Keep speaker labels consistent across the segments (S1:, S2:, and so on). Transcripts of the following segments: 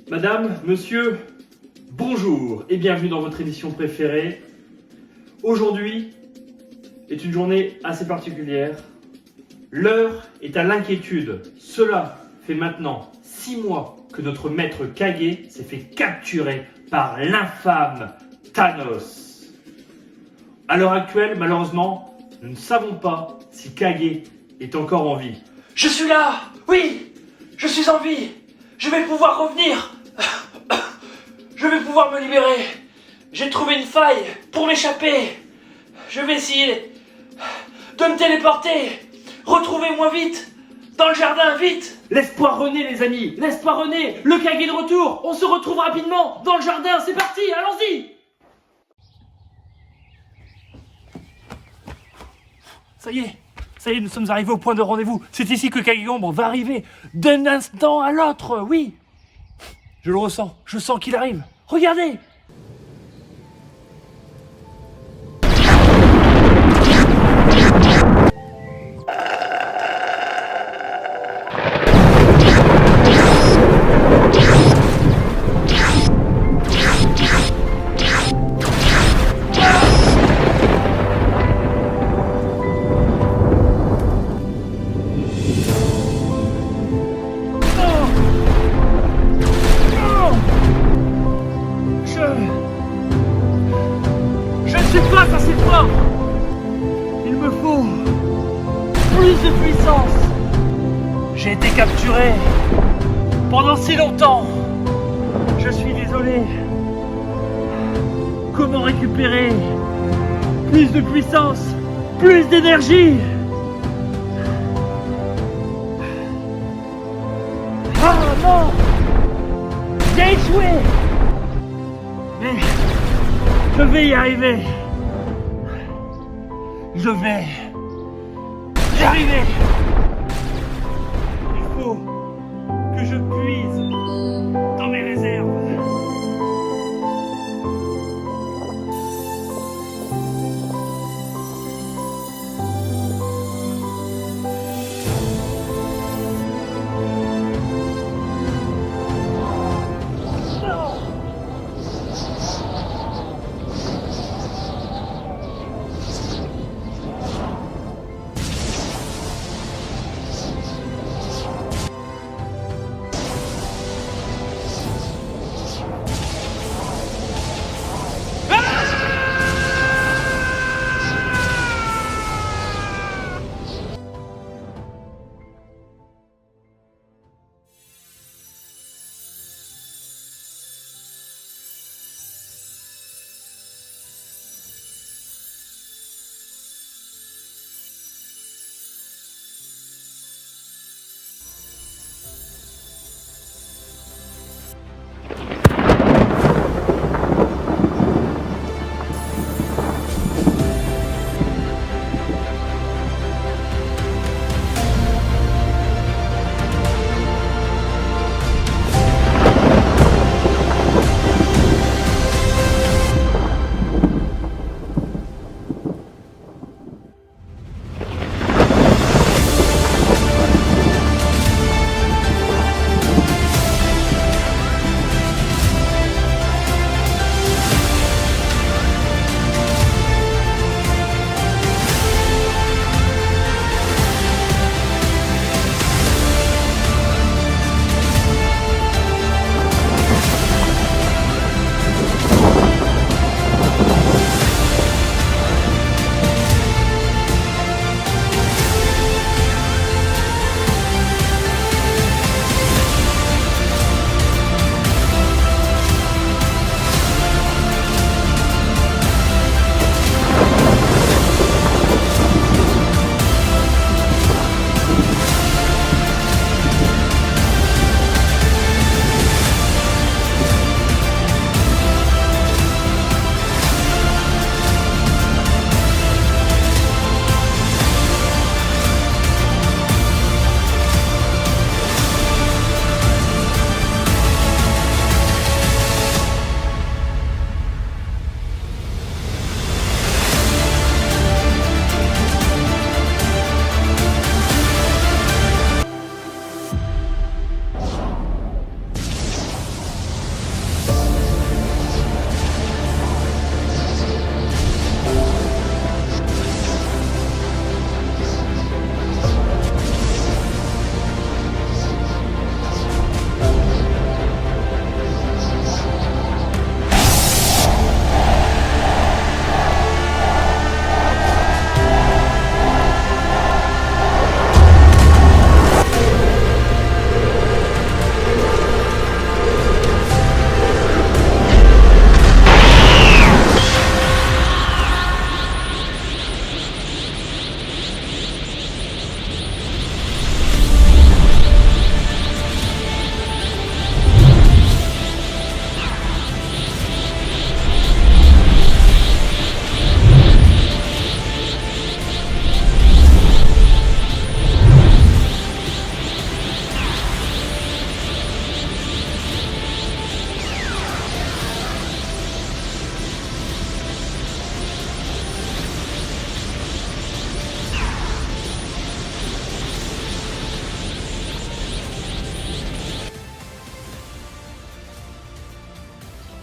S1: Madame, monsieur, bonjour et bienvenue dans votre émission préférée. Aujourd'hui est une journée assez particulière. L'heure est à l'inquiétude. Cela fait maintenant 6 mois que notre maître Kage s'est fait capturer par l'infâme Thanos. À l'heure actuelle, malheureusement, nous ne savons pas si Kage est encore en vie.
S2: Je suis là! Oui! Je suis en vie! Je vais pouvoir revenir! Je vais pouvoir me libérer! J'ai trouvé une faille pour m'échapper! Je vais essayer de me téléporter! Retrouvez-moi vite! Dans le jardin, vite!
S1: L'espoir renaît, les amis! L'espoir renaît! Le Kage est de retour! On se retrouve rapidement dans le jardin! C'est parti! Allons-y! Ça y est, nous sommes arrivés au point de rendez-vous. C'est ici que Kageyombre va arriver d'un instant à l'autre, oui. Je le ressens, je sens qu'il arrive. Regardez! Je suis pas assez fort. Il me faut plus de puissance. J'ai été capturé pendant si longtemps. Je suis désolé. Comment récupérer plus de puissance, plus d'énergie? Ah non! J'ai échoué. Mais je vais y arriver. Je vais y arriver. Il faut que je puise dans mes réserves.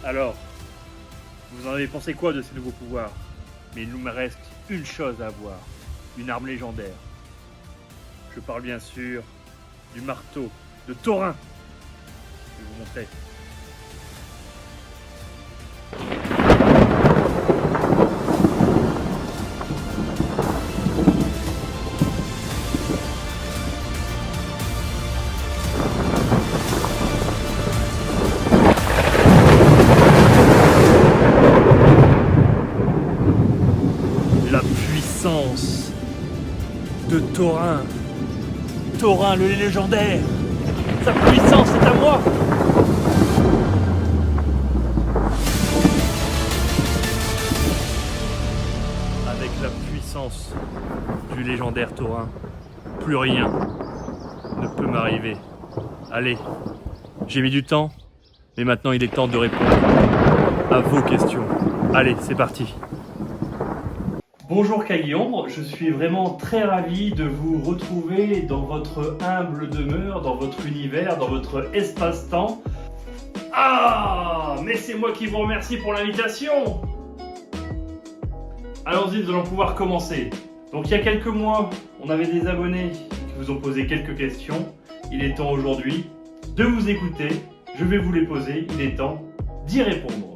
S1: Alors, vous en avez pensé quoi de ces nouveaux pouvoirs? Mais il nous reste une chose à avoir, une arme légendaire. Je parle bien sûr du marteau de Thorin. Je vais vous montrer. La puissance de Thorin. Thorin, le légendaire. Sa puissance est à moi. Avec la puissance du légendaire Thorin, plus rien ne peut m'arriver. Allez, j'ai mis du temps, mais maintenant il est temps de répondre à vos questions. Allez, c'est parti. Bonjour Kaguillon, je suis vraiment très ravi de vous retrouver dans votre humble demeure, dans votre univers, dans votre espace-temps. Ah, mais c'est moi qui vous remercie pour l'invitation. Allons-y, nous allons pouvoir commencer. Donc il y a quelques mois, on avait des abonnés qui vous ont posé quelques questions. Il est temps aujourd'hui de vous écouter. Je vais vous les poser, il est temps d'y répondre.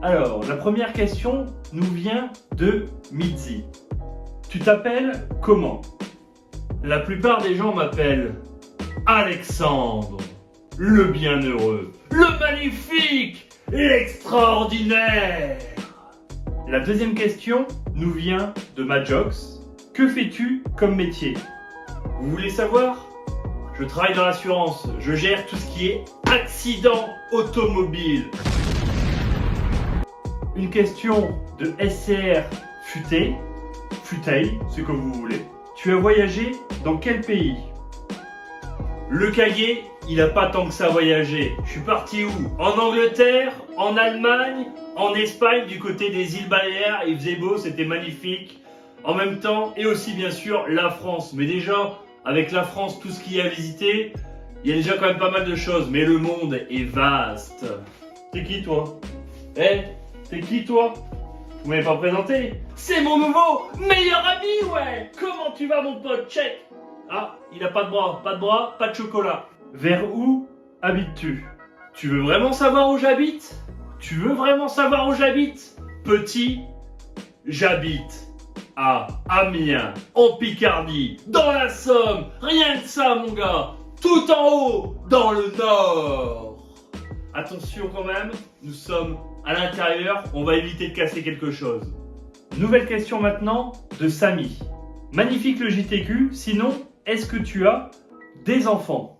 S1: Alors, la première question nous vient de Mitzi. Tu t'appelles comment? La plupart des gens m'appellent Alexandre, le bienheureux, le magnifique, l'extraordinaire. La deuxième question nous vient de Majox. Que fais-tu comme métier? Vous voulez savoir? Je travaille dans l'assurance, je gère tout ce qui est accident automobile. Une question de SCR Futé, Futeil, ce que vous voulez. Tu as voyagé dans quel pays? Le Kage, il a pas tant que ça voyagé. Je suis parti où? En Angleterre, en Allemagne, en Espagne, du côté des îles Baléares. Il faisait beau, c'était magnifique. En même temps, et aussi bien sûr la France. Mais déjà, avec la France, tout ce qu'il y a à visiter, il y a déjà quand même pas mal de choses. Mais le monde est vaste. T'es qui toi? T'es qui toi? Vous m'avez pas présenté? C'est mon nouveau meilleur ami, ouais! Comment tu vas mon pote? Check! Ah, il a pas de bras, pas de chocolat. Vers où habites-tu? Tu veux vraiment savoir où j'habite? Tu veux vraiment savoir où j'habite? Petit, j'habite à Amiens, en Picardie, dans la Somme. Rien que ça, mon gars. Tout en haut, dans le Nord. Attention quand même, nous sommes à l'intérieur, on va éviter de casser quelque chose. Nouvelle question maintenant de Samy. Magnifique le JTQ, sinon, est-ce que tu as des enfants?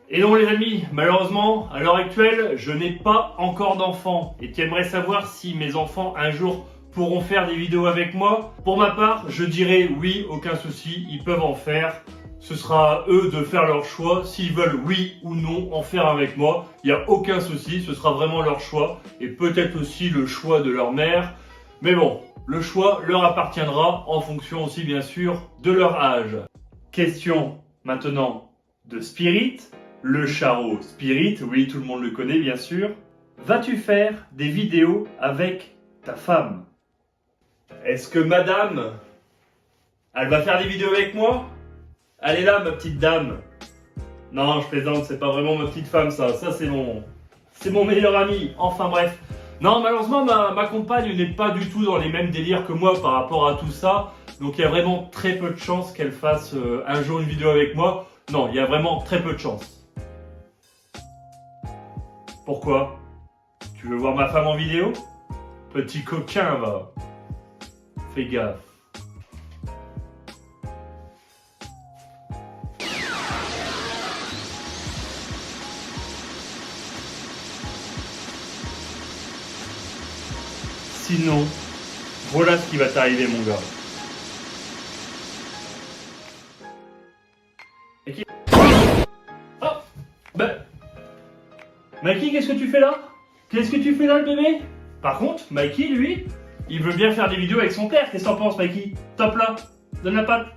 S1: Et non les amis, malheureusement, à l'heure actuelle, je n'ai pas encore d'enfants. Et tu aimerais savoir si mes enfants un jour pourront faire des vidéos avec moi? Pour ma part, je dirais oui, aucun souci, ils peuvent en faire. Ce sera à eux de faire leur choix, s'ils veulent oui ou non en faire avec moi, il n'y a aucun souci, ce sera vraiment leur choix, et peut-être aussi le choix de leur mère, mais bon, le choix leur appartiendra en fonction aussi bien sûr de leur âge. Question maintenant de Spirit, le charreau Spirit, oui tout le monde le connaît bien sûr. Vas-tu faire des vidéos avec ta femme? Est-ce que madame, elle va faire des vidéos avec moi? Elle est là, ma petite dame. Non, je plaisante, c'est pas vraiment ma petite femme, ça. Ça, c'est mon meilleur ami. Enfin, bref. Non, malheureusement, ma compagne n'est pas du tout dans les mêmes délires que moi par rapport à tout ça. Donc, il y a vraiment très peu de chances qu'elle fasse un jour une vidéo avec moi. Non, il y a vraiment très peu de chances. Pourquoi? Tu veux voir ma femme en vidéo? Petit coquin, va. Fais gaffe. Sinon, voilà ce qui va t'arriver, mon gars. Et qui... Oh bah... Mikey, qu'est-ce que tu fais là? Qu'est-ce que tu fais là, le bébé? Par contre, Mikey, lui, il veut bien faire des vidéos avec son père. Qu'est-ce que t'en penses, Mikey? Top là, donne la patte.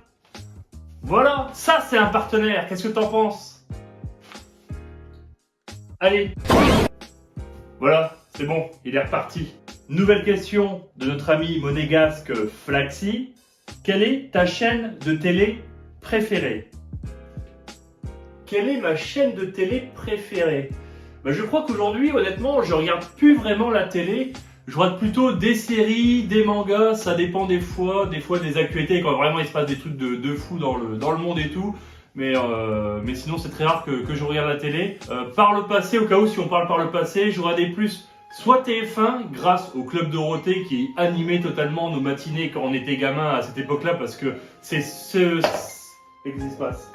S1: Voilà, ça c'est un partenaire. Qu'est-ce que t'en penses? Allez. Voilà, C'est bon, il est reparti. Nouvelle question de notre ami monégasque Flaxy. Quelle est ta chaîne de télé préférée? Quelle est ma chaîne de télé préférée? Je crois qu'aujourd'hui, honnêtement, je regarde plus vraiment la télé. Je regarde plutôt des séries, des mangas, ça dépend des fois des actualités, quand vraiment il se passe des trucs de fou dans le monde et tout. Mais sinon, c'est très rare que je regarde la télé. Par le passé, au cas où, si on parle par le passé, je regardais plus soit TF1, grâce au Club Dorothée qui animait totalement nos matinées quand on était gamin à cette époque-là, parce que c'est Qu'est-ce qui se passe?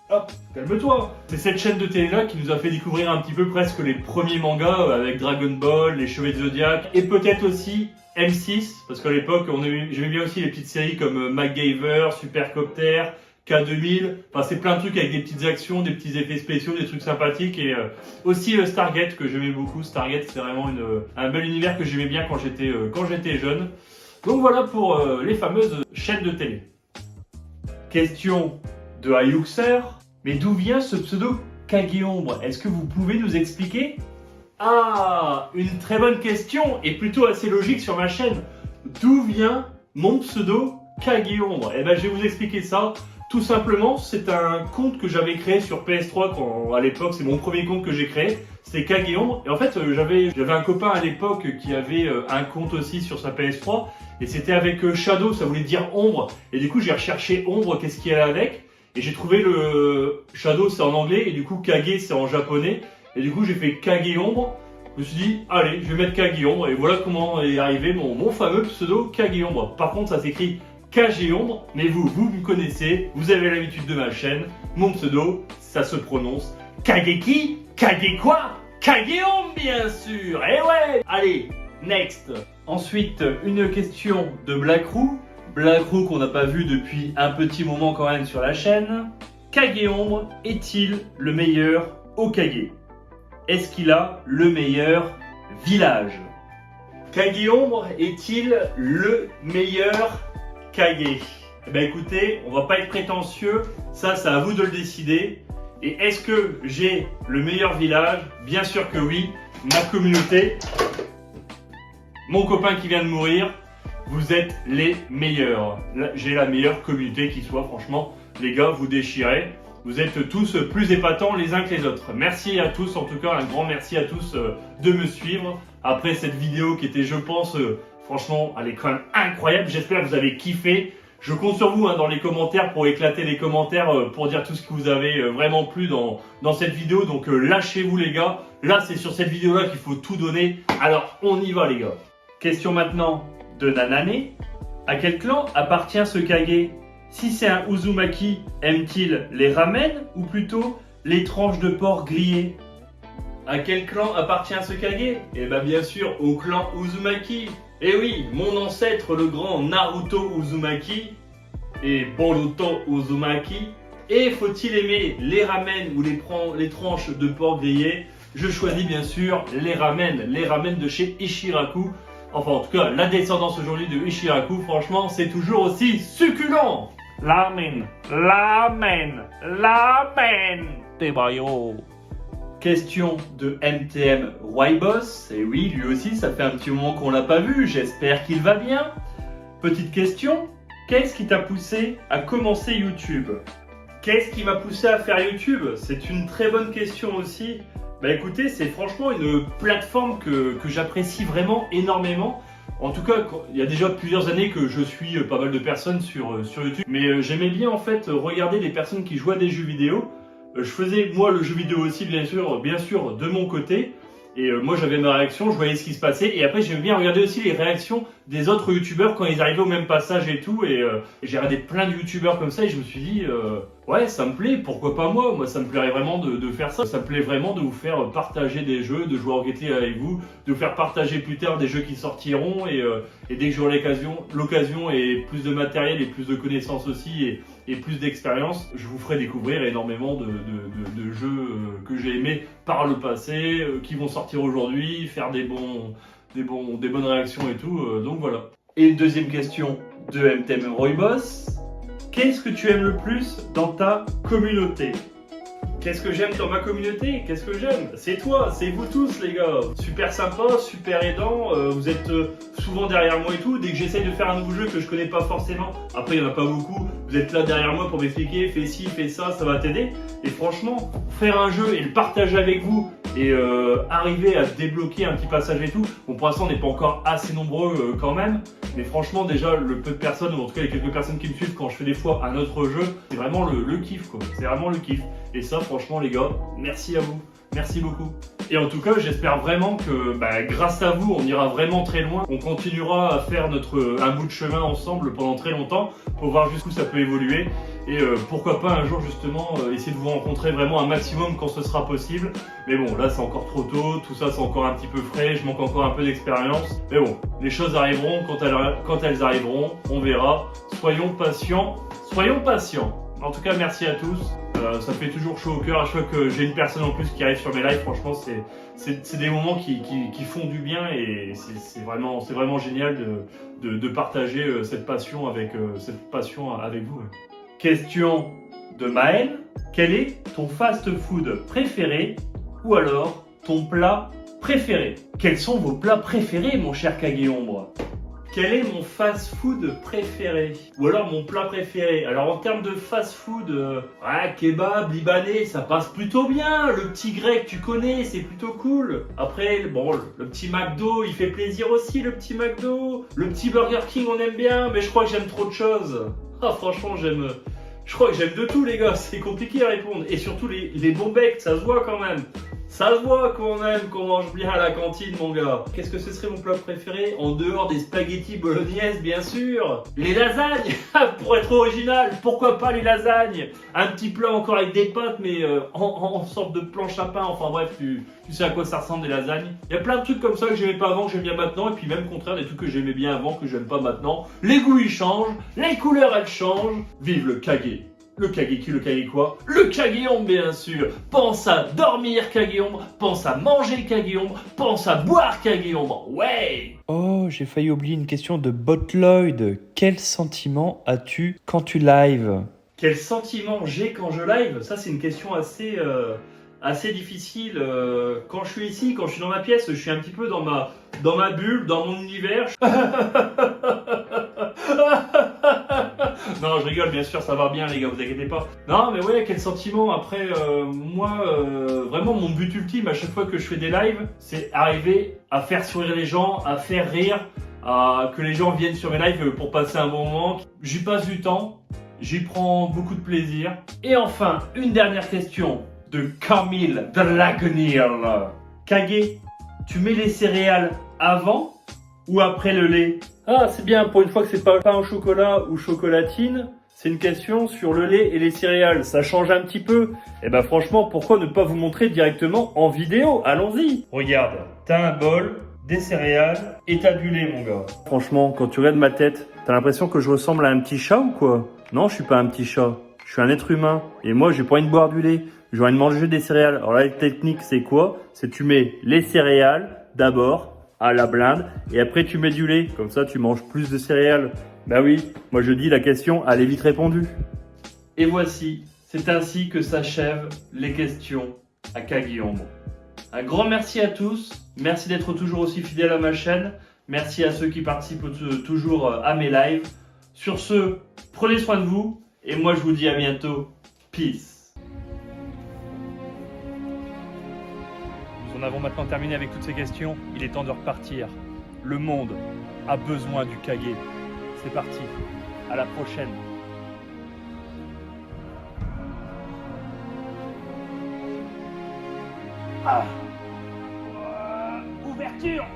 S1: Hop, calme-toi. C'est cette chaîne de télé-là qui nous a fait découvrir un petit peu presque les premiers mangas avec Dragon Ball, les Chevaliers du Zodiac, et peut-être aussi M6, parce qu'à l'époque, j'aimais bien aussi les petites séries comme MacGyver, Supercopter, K2000, enfin c'est plein de trucs avec des petites actions, des petits effets spéciaux, des trucs sympathiques, et aussi Stargate que j'aimais beaucoup. Stargate, c'est vraiment un bel univers que j'aimais bien quand j'étais jeune. Donc voilà pour les fameuses chaînes de télé. Question de Ayuxer. Mais d'où vient ce pseudo Kageombre? Est-ce que vous pouvez nous expliquer? Ah, une très bonne question et plutôt assez logique sur ma chaîne. D'où vient mon pseudo Kageombre? Eh ben, je vais vous expliquer ça. Tout simplement, c'est un compte que j'avais créé sur PS3 à l'époque, c'est mon premier compte que j'ai créé. C'était Kageombre. Et en fait, j'avais un copain à l'époque qui avait un compte aussi sur sa PS3. Et c'était avec Shadow, ça voulait dire ombre. Et du coup, j'ai recherché ombre, qu'est-ce qu'il y a avec? Et j'ai trouvé le Shadow, c'est en anglais, et du coup Kage, c'est en japonais. Et du coup, j'ai fait Kageombre. Je me suis dit, allez, je vais mettre Kageombre. Et voilà comment est arrivé mon fameux pseudo Kageombre. Par contre, ça s'écrit Kageombre, mais vous me connaissez, vous avez l'habitude de ma chaîne. Mon pseudo, ça se prononce Kageki, Kage quoi? Kageombre, bien sûr. Eh ouais. Allez, next. Ensuite, une question de Blackroux. Blackroux qu'on n'a pas vu depuis un petit moment quand même sur la chaîne. Kageombre est-il le meilleur Hokage? Est-ce qu'il a le meilleur village? Kageombre est-il le meilleur Kage? Eh ben écoutez, on va pas être prétentieux, ça c'est à vous de le décider. Et est-ce que j'ai le meilleur village? Bien sûr que oui, ma communauté, mon copain qui vient de mourir, vous êtes les meilleurs. J'ai la meilleure communauté qui soit, franchement, les gars, vous déchirez. Vous êtes tous plus épatants les uns que les autres. Merci à tous, en tout cas, un grand merci à tous de me suivre. Après cette vidéo qui était, je pense, franchement, elle est quand même incroyable. J'espère que vous avez kiffé. Je compte sur vous dans les commentaires pour éclater les commentaires, pour dire tout ce que vous avez vraiment plu dans cette vidéo. Donc lâchez-vous les gars. Là, c'est sur cette vidéo-là qu'il faut tout donner. Alors, on y va les gars. Question maintenant de Nanane. À quel clan appartient ce Kage? Si c'est un Uzumaki, aime-t-il les ramen ou plutôt les tranches de porc grillées? À quel clan appartient ce Kage? Eh bien bien sûr au clan Uzumaki. Eh oui, mon ancêtre le grand Naruto Uzumaki et Boruto Uzumaki. Et faut-il aimer les ramen ou les tranches de porc grillées? Je choisis bien sûr les ramen de chez Ishiraku. Enfin, en tout cas, la descendance aujourd'hui de Ishiraku, franchement, c'est toujours aussi succulent. Ramen. Tebayo. Question de MTM Yboss. Et oui, lui aussi, ça fait un petit moment qu'on l'a pas vu. J'espère qu'il va bien. Petite question. Qu'est-ce qui t'a poussé à commencer YouTube? Qu'est-ce qui m'a poussé à faire YouTube? C'est une très bonne question aussi. Bah écoutez, c'est franchement une plateforme que j'apprécie vraiment énormément. En tout cas, il y a déjà plusieurs années que je suis pas mal de personnes sur YouTube. Mais j'aimais bien en fait regarder les personnes qui jouaient à des jeux vidéo. Je faisais moi le jeu vidéo aussi bien sûr de mon côté. Et moi j'avais ma réaction, je voyais ce qui se passait. Et après j'aimais bien regarder aussi les réactions des autres youtubeurs quand ils arrivaient au même passage et tout. Et j'ai regardé plein de youtubeurs comme ça et je me suis dit ouais ça me plaît, pourquoi pas moi? Moi ça me plairait vraiment de faire ça. Ça me plaît vraiment de vous faire partager des jeux, de jouer en GT avec vous, de vous faire partager plus tard des jeux qui sortiront. Et dès que j'aurai l'occasion et plus de matériel et plus de connaissances aussi et plus d'expérience, je vous ferai découvrir énormément de jeux que j'ai aimés par le passé, qui vont sortir aujourd'hui, faire des bonnes réactions et tout, donc voilà. Et une deuxième question de MTM Yboss. Qu'est-ce que tu aimes le plus dans ta communauté? Qu'est-ce que j'aime dans ma communauté? Qu'est-ce que j'aime? C'est toi, c'est vous tous les gars. Super sympa, super aidant, vous êtes souvent derrière moi et tout. Dès que j'essaye de faire un nouveau jeu que je connais pas forcément, après il n'y en a pas beaucoup, vous êtes là derrière moi pour m'expliquer, fais ci, fais ça va t'aider. Et franchement, faire un jeu et le partager avec vous et arriver à débloquer un petit passage et tout, bon pour l'instant on n'est pas encore assez nombreux quand même, mais franchement déjà le peu de personnes, ou en tout cas les quelques personnes qui me suivent quand je fais des fois un autre jeu, c'est vraiment le kiff quoi, c'est vraiment le kiff. Et ça franchement les gars, merci à vous, merci beaucoup. Et en tout cas j'espère vraiment que grâce à vous on ira vraiment très loin, on continuera à faire un bout de chemin ensemble pendant très longtemps pour voir jusqu'où ça peut évoluer. Et pourquoi pas un jour justement essayer de vous rencontrer vraiment un maximum quand ce sera possible. Mais bon là c'est encore trop tôt, tout ça c'est encore un petit peu frais, je manque encore un peu d'expérience. Mais bon, les choses arriveront quand elles arriveront, on verra. Soyons patients, soyons patients. En tout cas merci à tous, ça fait toujours chaud au cœur à chaque fois que j'ai une personne en plus qui arrive sur mes lives. Franchement c'est des moments qui font du bien et c'est vraiment génial de partager cette passion avec vous. Question de Maël, quel est ton fast-food préféré ou alors ton plat préféré? Quels sont vos plats préférés mon cher Kageombre? Quel est mon fast-food préféré? Ou alors mon plat préféré? Alors en termes de fast-food, kebab, libanais, ça passe plutôt bien. Le petit grec, tu connais, c'est plutôt cool. Après, bon, le petit McDo, il fait plaisir aussi, le petit McDo. Le petit Burger King, on aime bien, mais je crois que j'aime trop de choses. Ah franchement, je crois que j'aime de tout les gars, c'est compliqué à répondre. Et surtout les bons becs, ça se voit quand même. Ça se voit qu'on aime, qu'on mange bien à la cantine, mon gars. Qu'est-ce que ce serait mon plat préféré? En dehors des spaghettis bolognaise, bien sûr. Les lasagnes, pour être original, pourquoi pas les lasagnes? Un petit plat encore avec des pâtes, mais en sorte de planche à pain. Enfin bref, tu sais à quoi ça ressemble des lasagnes. Il y a plein de trucs comme ça que j'aimais pas avant, que j'aime bien maintenant. Et puis même contraire, des trucs que j'aimais bien avant, que j'aime pas maintenant. Les goûts, ils changent. Les couleurs, elles changent. Vive le Kage! Le Kage qui, le Kage quoi? Le Kageombre bien sûr. Pense à dormir Kageombre, pense à manger Kageombre, pense à boire Kageombre. Ouais.
S3: Oh, j'ai failli oublier une question de Botloid. Quel sentiment as-tu quand tu live?
S1: Quel sentiment j'ai quand je live? Ça c'est une question assez difficile. Quand je suis ici, quand je suis dans ma pièce, je suis un petit peu dans ma bulle, dans mon univers. Non, je rigole, bien sûr, ça va bien, les gars, vous inquiétez pas. Non, mais ouais, quel sentiment. Après, vraiment, mon but ultime à chaque fois que je fais des lives, c'est arriver à faire sourire les gens, à faire rire, que les gens viennent sur mes lives pour passer un bon moment. J'y passe du temps, j'y prends beaucoup de plaisir. Et enfin, une dernière question de Camille Dragonir. Kage, tu mets les céréales avant ou après le lait? Ah, c'est bien, pour une fois que c'est pas pain au chocolat ou chocolatine, c'est une question sur le lait et les céréales. Ça change un petit peu. Et ben franchement, pourquoi ne pas vous montrer directement en vidéo? Allons-y. Regarde, t'as un bol, des céréales et t'as du lait, mon gars. Franchement, quand tu regardes ma tête, t'as l'impression que je ressemble à un petit chat ou quoi? Non, je suis pas un petit chat. Je suis un être humain. Et moi, j'ai pas envie de boire du lait. J'ai envie de manger des céréales. Alors la technique, c'est quoi? C'est tu mets les céréales d'abord à la blinde et après tu mets du lait. Comme ça, tu manges plus de céréales. Bah oui, moi je dis la question, elle est vite répondue. Et voici, c'est ainsi que s'achèvent les questions à Kageombre. Un grand merci à tous. Merci d'être toujours aussi fidèles à ma chaîne. Merci à ceux qui participent toujours à mes lives. Sur ce, prenez soin de vous et moi je vous dis à bientôt. Peace. Nous en avons maintenant terminé avec toutes ces questions. Il est temps de repartir. Le monde a besoin du Kage. C'est parti. À la prochaine. Ouverture.